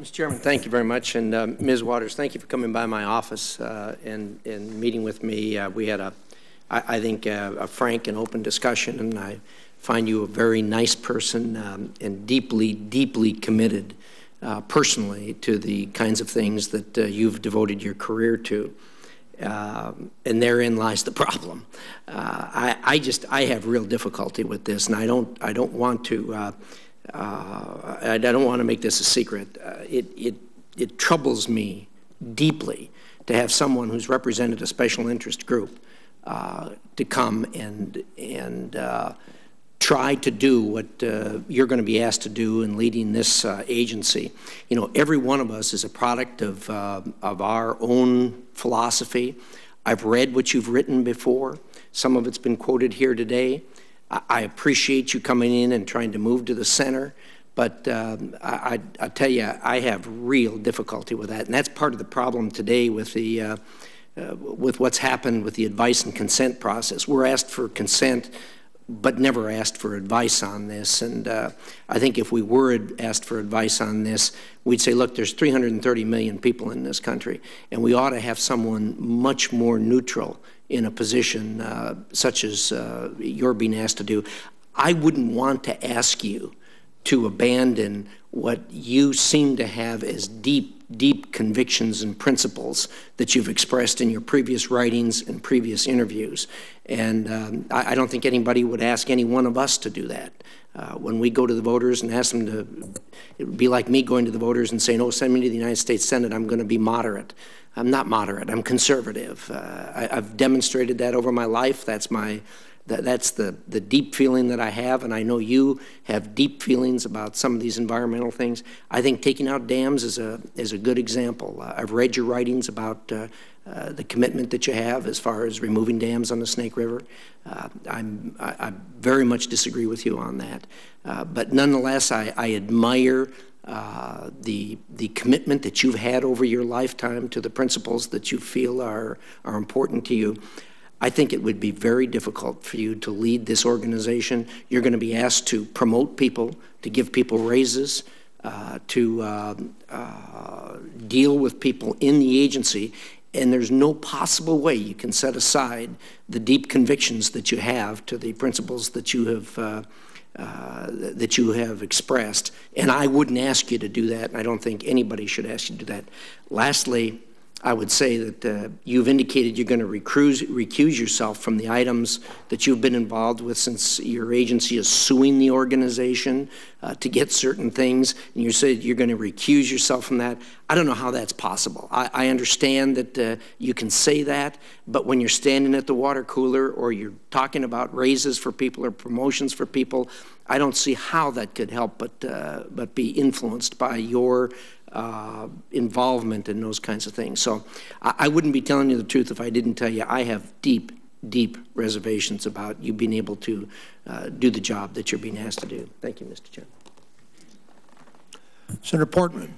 Mr. Chairman, thank you very much. And Ms. Waters, thank you for coming by my office and meeting with me. We had, I think, a frank and open discussion, and I find you a very nice person and deeply, deeply committed personally to the kinds of things that you've devoted your career to. And therein lies the problem. I have real difficulty with this, and I don't want to make this a secret. It troubles me deeply to have someone who's represented a special interest group to come and try to do what you're going to be asked to do in leading this agency. You know, every one of us is a product of our own philosophy. I've read what you've written before. Some of it's been quoted here today. I appreciate you coming in and trying to move to the center, but I tell you, I have real difficulty with that, and that's part of the problem today with the with what's happened with the advice and consent process. We're asked for consent, but never asked for advice on this. And I think if we were asked for advice on this, we'd say, look, there's 330 million people in this country, and we ought to have someone much more neutral in a position such as you're being asked to do. I wouldn't want to ask you to abandon what you seem to have as deep, deep convictions and principles that you've expressed in your previous writings and previous interviews. And I don't think anybody would ask any one of us to do that. When we go to the voters and ask them to, it would be like me going to the voters and saying, oh, send me to the United States Senate, I'm going to be moderate. I'm not moderate, I'm conservative. I've demonstrated that over my life. That's the deep feeling that I have, and I know you have deep feelings about some of these environmental things. I think taking out dams is a good example. I've read your writings about the commitment that you have as far as removing dams on the Snake River. I very much disagree with you on that. But nonetheless, I admire the commitment that you've had over your lifetime to the principles that you feel are important to you. I think it would be very difficult for you to lead this organization. You're going to be asked to promote people, to give people raises, to deal with people in the agency, and there's no possible way you can set aside the deep convictions that you have to the principles that you have expressed. And I wouldn't ask you to do that, and I don't think anybody should ask you to do that. Lastly, I would say that you've indicated you're going to recuse yourself from the items that you've been involved with since your agency is suing the organization to get certain things, and you said you're going to recuse yourself from that. I don't know how that's possible. I understand that you can say that, but when you're standing at the water cooler or you're talking about raises for people or promotions for people, I don't see how that could help but be influenced by your involvement in those kinds of things. So I wouldn't be telling you the truth if I didn't tell you I have deep, deep reservations about you being able to do the job that you're being asked to do. Thank you, Mr. Chairman. Senator Portman.